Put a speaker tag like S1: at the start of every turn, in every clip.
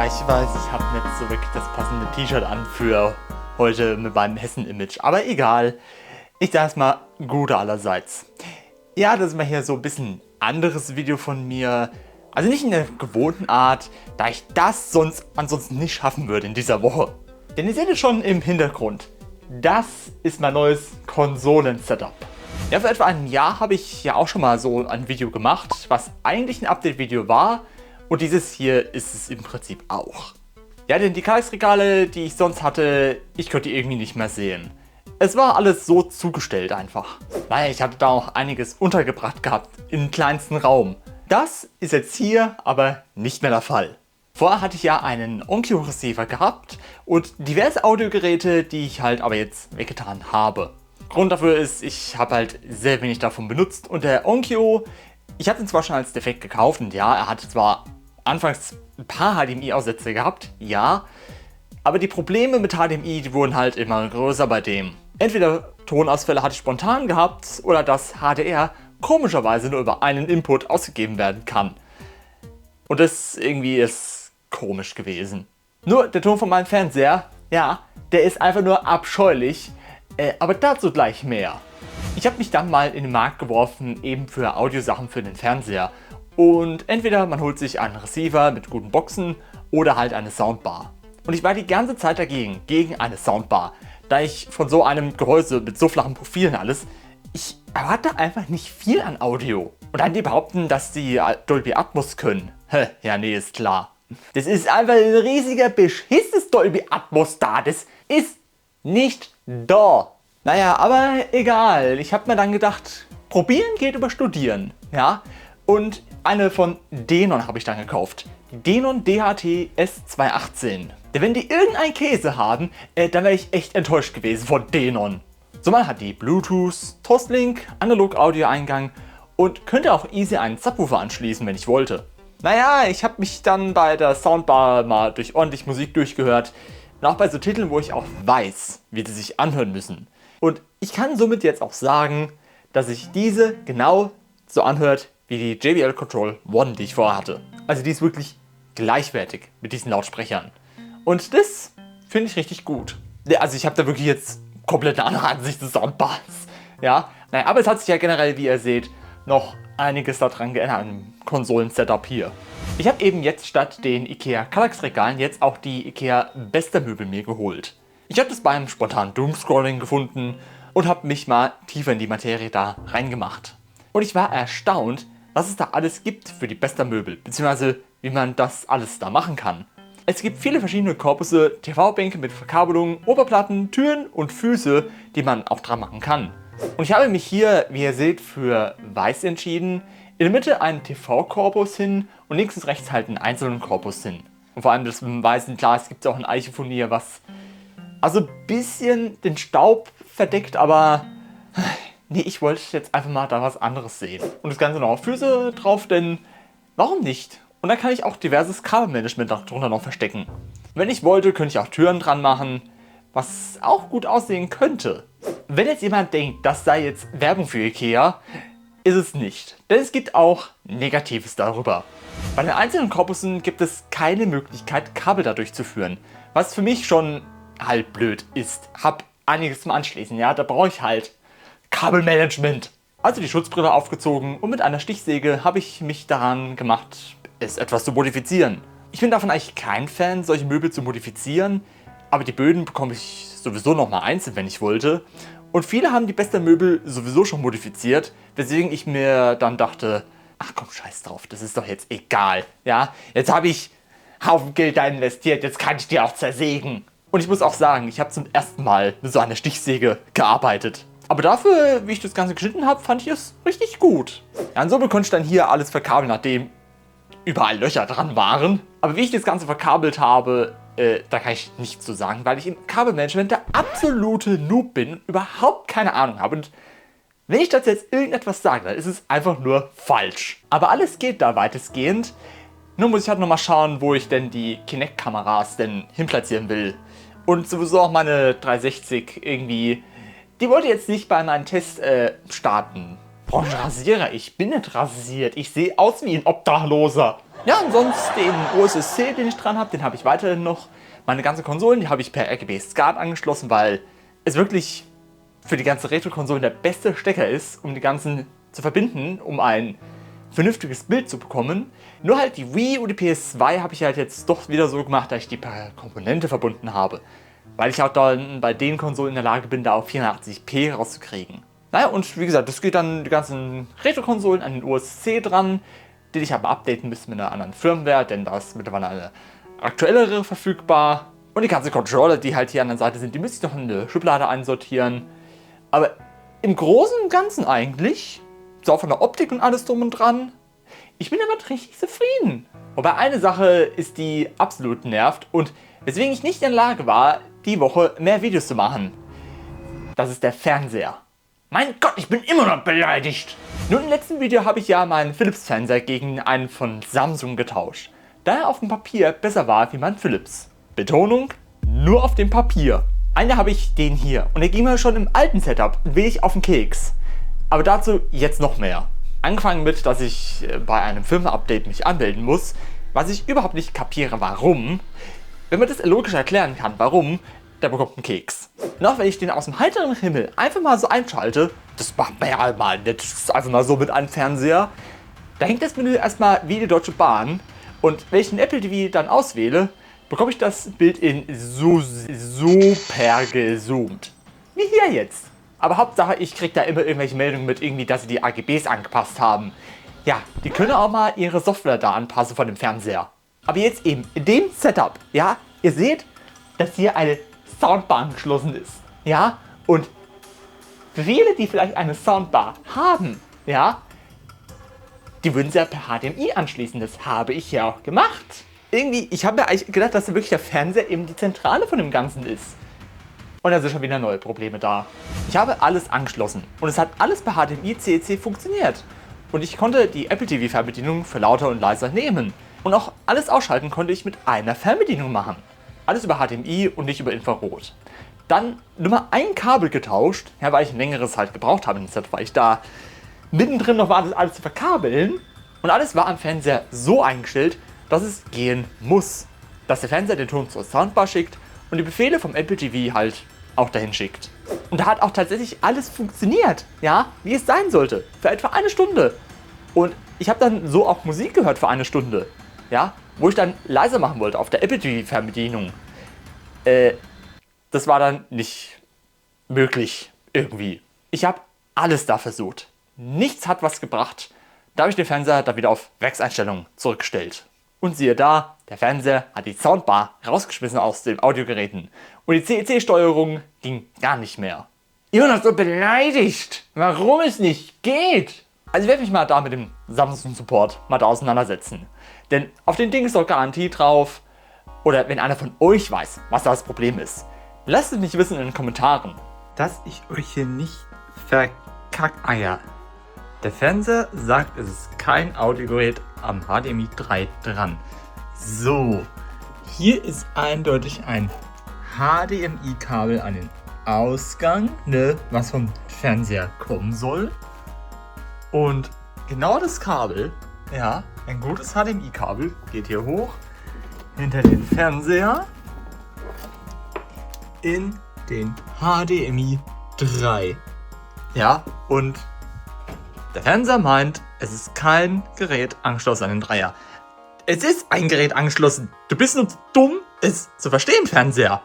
S1: Ja, ich weiß, ich habe nicht so wirklich das passende T-Shirt an für heute mit meinem Hessen-Image. Aber egal, ich sage es mal, Gute allerseits. Ja, das ist mal hier so ein bisschen anderes Video von mir. Also nicht in der gewohnten Art, da ich das ansonsten nicht schaffen würde in dieser Woche. Denn ihr seht es schon im Hintergrund. Das ist mein neues Konsolen-Setup. Ja, vor etwa einem Jahr habe ich ja auch schon mal so ein Video gemacht, was eigentlich ein Update-Video war. Und dieses hier ist es im Prinzip auch. Ja, denn die Kallax-Regale, die ich sonst hatte, ich konnte die irgendwie nicht mehr sehen. Es war alles so zugestellt einfach. Naja, ich hatte da auch einiges untergebracht gehabt, im kleinsten Raum. Das ist jetzt hier aber nicht mehr der Fall. Vorher hatte ich ja einen Onkyo-Receiver gehabt und diverse Audiogeräte, die ich halt aber jetzt weggetan habe. Grund dafür ist, ich habe halt sehr wenig davon benutzt und der Onkyo, ich habe ihn zwar schon als defekt gekauft und ja, er hatte zwar anfangs ein paar HDMI-Aussätze gehabt, ja, aber die Probleme mit HDMI, die wurden halt immer größer bei dem. Entweder Tonausfälle hatte ich spontan gehabt oder dass HDR komischerweise nur über einen Input ausgegeben werden kann. Und das irgendwie ist komisch gewesen. Nur der Ton von meinem Fernseher, ja, der ist einfach nur abscheulich, aber dazu gleich mehr. Ich habe mich dann mal in den Markt geworfen, eben für Audiosachen für den Fernseher. Und entweder man holt sich einen Receiver mit guten Boxen oder halt eine Soundbar. Und ich war die ganze Zeit dagegen, gegen eine Soundbar, da ich von so einem Gehäuse mit so flachen Profilen alles, ich erwarte einfach nicht viel an Audio. Und dann die behaupten, dass die Dolby Atmos können. Ja, nee, ist klar. Das ist einfach ein riesiger beschissenes Dolby Atmos da. Das ist nicht da. Naja, aber egal. Ich habe mir dann gedacht, probieren geht über studieren. Ja, und eine von Denon habe ich dann gekauft. Die Denon DHT S218. Denn wenn die irgendeinen Käse haben, dann wäre ich echt enttäuscht gewesen von Denon. So, man hat die Bluetooth, Toslink, Analog-Audio-Eingang und könnte auch easy einen Subwoofer anschließen, wenn ich wollte. Naja, ich habe mich dann bei der Soundbar mal durch ordentlich Musik durchgehört. Und auch bei so Titeln, wo ich auch weiß, wie sie sich anhören müssen. Und ich kann somit jetzt auch sagen, dass sich diese genau so anhört wie die JBL Control One, die ich vorher hatte. Also die ist wirklich gleichwertig mit diesen Lautsprechern. Und das finde ich richtig gut. Ja, also ich habe da wirklich jetzt komplett eine andere Ansicht des Soundbars. Ja, naja, aber es hat sich ja generell, wie ihr seht, noch einiges daran geändert am Konsolen-Setup hier. Ich habe eben jetzt statt den IKEA Kallax-Regalen jetzt auch die IKEA Besta-Möbel mir geholt. Ich habe das beim spontanen Doomscrolling gefunden und habe mich mal tiefer in die Materie da reingemacht. Und ich war erstaunt, was es da alles gibt für die Besta-Möbel, beziehungsweise wie man das alles da machen kann. Es gibt viele verschiedene Korpusse, TV-Bänke mit Verkabelungen, Oberplatten, Türen und Füße, die man auch dran machen kann. Und ich habe mich hier, wie ihr seht, für weiß entschieden. In der Mitte einen TV-Korpus hin und links und rechts halt einen einzelnen Korpus hin. Und vor allem das mit dem weißen Glas gibt es auch ein Eichefonier, was also ein bisschen den Staub verdeckt, aber nee, ich wollte jetzt einfach mal da was anderes sehen. Und das Ganze noch auf Füße drauf, denn warum nicht? Und dann kann ich auch diverses Kabelmanagement darunter noch verstecken. Wenn ich wollte, könnte ich auch Türen dran machen, was auch gut aussehen könnte. Wenn jetzt jemand denkt, das sei jetzt Werbung für IKEA, ist es nicht. Denn es gibt auch Negatives darüber. Bei den einzelnen Korpussen gibt es keine Möglichkeit, Kabel dadurch zu führen. Was für mich schon halt blöd ist. Hab einiges zum Anschließen, ja, da brauche ich halt Kabelmanagement. Also die Schutzbrille aufgezogen und mit einer Stichsäge habe ich mich daran gemacht, es etwas zu modifizieren. Ich bin davon eigentlich kein Fan, solche Möbel zu modifizieren, aber die Böden bekomme ich sowieso nochmal einzeln, wenn ich wollte. Und viele haben die Besta-Möbel sowieso schon modifiziert, weswegen ich mir dann dachte, ach komm, scheiß drauf, das ist doch jetzt egal. Ja, jetzt habe ich Haufen Geld da investiert, jetzt kann ich die auch zersägen. Und ich muss auch sagen, ich habe zum ersten Mal mit so einer Stichsäge gearbeitet. Aber dafür, wie ich das Ganze geschnitten habe, fand ich es richtig gut. Ja, und so konnte ich dann hier alles verkabeln, nachdem überall Löcher dran waren. Aber wie ich das Ganze verkabelt habe, da kann ich nichts zu sagen, weil ich im Kabelmanagement der absolute Noob bin und überhaupt keine Ahnung habe. Und wenn ich dazu jetzt irgendetwas sage, dann ist es einfach nur falsch. Aber alles geht da weitestgehend. Nur muss ich halt nochmal schauen, wo ich denn die Kinect-Kameras denn hinplatzieren will. Und sowieso auch meine 360 irgendwie, die wollte jetzt nicht bei meinem Test starten. Boah, ein Rasierer, ich bin nicht rasiert. Ich sehe aus wie ein Obdachloser. Ja, und sonst den OSSC, den ich dran habe, den habe ich weiterhin noch. Meine ganzen Konsolen, die habe ich per RGB SCART angeschlossen, weil es wirklich für die ganzen Retro-Konsolen der beste Stecker ist, um die ganzen zu verbinden, um ein vernünftiges Bild zu bekommen. Nur halt die Wii und die PS2 habe ich halt jetzt doch wieder so gemacht, dass ich die per Komponente verbunden habe. Weil ich auch dann bei den Konsolen in der Lage bin, da auf 480p rauszukriegen. Naja, und wie gesagt, das geht dann die ganzen Retro-Konsolen an den OSC dran, den ich aber updaten müsste mit einer anderen Firmware, denn da ist mittlerweile eine aktuellere verfügbar. Und die ganzen Controller, die halt hier an der Seite sind, die müsste ich noch in eine Schublade einsortieren. Aber im Großen und Ganzen eigentlich, so von der Optik und alles drum und dran, ich bin damit richtig zufrieden. Wobei eine Sache ist, die absolut nervt und weswegen ich nicht in der Lage war, die Woche mehr Videos zu machen. Das ist der Fernseher. Mein Gott, ich bin immer noch beleidigt. Nun, im letzten Video habe ich ja meinen Philips-Fernseher gegen einen von Samsung getauscht, da er auf dem Papier besser war wie mein Philips. Betonung, nur auf dem Papier. Einer habe ich den hier und der ging mir schon im alten Setup ein wenig auf den Keks. Aber dazu jetzt noch mehr. Angefangen mit, dass ich bei einem Firmware-Update mich anmelden muss, was ich überhaupt nicht kapiere, warum. Wenn man das logisch erklären kann, warum, der bekommt einen Keks. Und auch wenn ich den aus dem heiteren Himmel einfach mal so einschalte, das macht man ja mal nicht, das ist einfach mal so mit einem Fernseher, da hängt das Menü erstmal wie die Deutsche Bahn und wenn ich den Apple TV dann auswähle, bekomme ich das Bild in super gezoomt. Wie hier jetzt. Aber Hauptsache, ich kriege da immer irgendwelche Meldungen mit, irgendwie, dass sie die AGBs angepasst haben. Ja, die können auch mal ihre Software da anpassen von dem Fernseher. Aber jetzt eben in dem Setup, ja, ihr seht, dass hier eine Soundbar angeschlossen ist. Ja, und für viele, die vielleicht eine Soundbar haben, ja, die würden sie ja per HDMI anschließen. Das habe ich ja auch gemacht. Irgendwie, ich habe mir eigentlich gedacht, dass wirklich der Fernseher eben die Zentrale von dem Ganzen ist. Und da sind schon wieder neue Probleme da. Ich habe alles angeschlossen und es hat alles per HDMI CEC funktioniert. Und ich konnte die Apple TV Fernbedienung für lauter und leiser nehmen. Und auch alles ausschalten konnte ich mit einer Fernbedienung machen. Alles über HDMI und nicht über Infrarot. Dann nur mal ein Kabel getauscht, ja, weil ich ein längeres halt gebraucht habe, weil ich da mittendrin noch war, das alles zu verkabeln. Und alles war am Fernseher so eingestellt, dass es gehen muss. Dass der Fernseher den Ton zur Soundbar schickt und die Befehle vom Apple TV halt auch dahin schickt. Und da hat auch tatsächlich alles funktioniert, ja, wie es sein sollte, für etwa eine Stunde. Und ich habe dann so auch Musik gehört für eine Stunde, ja, wo ich dann leiser machen wollte auf der Apple TV Fernbedienung. Das war dann nicht möglich irgendwie. Ich habe alles da versucht. Nichts hat was gebracht. Da habe ich den Fernseher da wieder auf Werkseinstellungen zurückgestellt. Und siehe da, der Fernseher hat die Soundbar rausgeschmissen aus den Audiogeräten. Und die CEC-Steuerung ging gar nicht mehr. Ihr seid so beleidigt, warum es nicht geht. Also ich werde mich mal da mit dem Samsung Support mal da auseinandersetzen. Denn auf den Ding ist doch Garantie drauf. Oder wenn einer von euch weiß, was das Problem ist, lasst es mich wissen in den Kommentaren. Dass ich euch hier nicht verkackeier. Der Fernseher sagt, es ist kein Audiogerät am HDMI 3 dran. So, hier ist eindeutig ein HDMI-Kabel an den Ausgang, ne, was vom Fernseher kommen soll. Und genau das Kabel, ja, ein gutes HDMI-Kabel, geht hier hoch, hinter den Fernseher, in den HDMI 3. Ja, und der Fernseher meint, es ist kein Gerät angeschlossen an den Dreier. Es ist ein Gerät angeschlossen. Du bist nur dumm, es zu verstehen, Fernseher.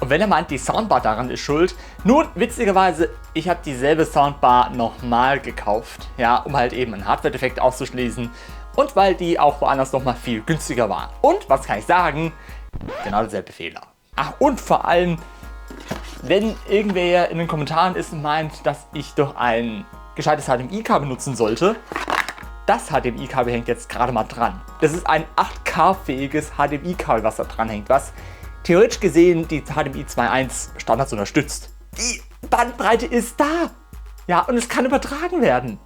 S1: Und wenn er meint, die Soundbar daran ist schuld, nun, witzigerweise, ich habe dieselbe Soundbar nochmal gekauft, ja, um halt eben einen Hardware-Defekt auszuschließen und weil die auch woanders nochmal viel günstiger war. Und, was kann ich sagen? Genau derselbe Fehler. Ach, und vor allem, wenn irgendwer in den Kommentaren ist und meint, dass ich doch ein gescheites HDMI-Kabel nutzen sollte, das HDMI-Kabel hängt jetzt gerade mal dran. Das ist ein 8K-fähiges HDMI-Kabel, was da dran hängt, was theoretisch gesehen die HDMI 2.1 Standards unterstützt. Die Bandbreite ist da. Ja, und es kann übertragen werden.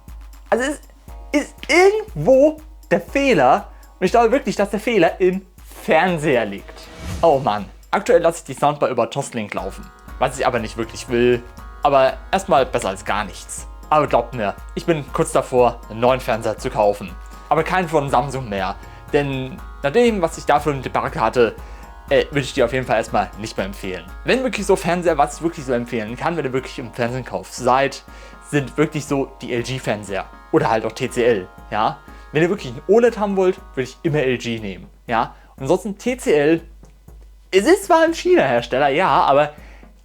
S1: Also es ist irgendwo der Fehler, und ich glaube wirklich, dass der Fehler im Fernseher liegt. Oh Mann, aktuell lasse ich die Soundbar über Toslink laufen, was ich aber nicht wirklich will. Aber erstmal besser als gar nichts. Aber glaubt mir, ich bin kurz davor, einen neuen Fernseher zu kaufen. Aber keinen von Samsung mehr. Denn nach dem, was ich da für eine Debakel hatte, würde ich dir auf jeden Fall erstmal nicht mehr empfehlen. Wenn wirklich so Fernseher, was ich wirklich so empfehlen kann, wenn ihr wirklich im Fernsehkauf seid, sind wirklich so die LG-Fernseher. Oder halt auch TCL, ja. Wenn ihr wirklich ein OLED haben wollt, würde ich immer LG nehmen, ja. Und ansonsten TCL, es ist zwar ein China-Hersteller, ja, aber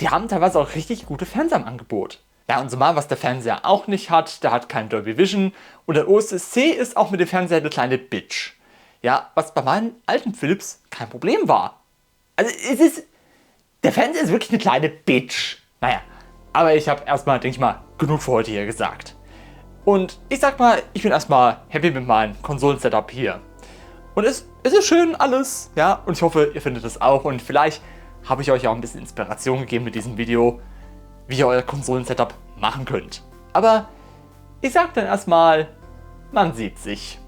S1: die haben teilweise auch richtig gute Fernseher im Angebot. Ja, und zumal was der Fernseher auch nicht hat, der hat kein Dolby Vision und der OSSC ist auch mit dem Fernseher eine kleine Bitch. Ja, was bei meinen alten Philips kein Problem war. Also der Fernseher ist wirklich eine kleine Bitch. Naja, aber ich habe erstmal, denke ich mal, genug für heute hier gesagt. Und ich sag mal, ich bin erstmal happy mit meinem Konsolen-Setup hier. Und es ist schön alles, ja, und ich hoffe, ihr findet es auch und vielleicht habe ich euch auch ein bisschen Inspiration gegeben mit diesem Video, wie ihr euer Konsolen-Setup machen könnt. Aber ich sag dann erstmal, man sieht sich.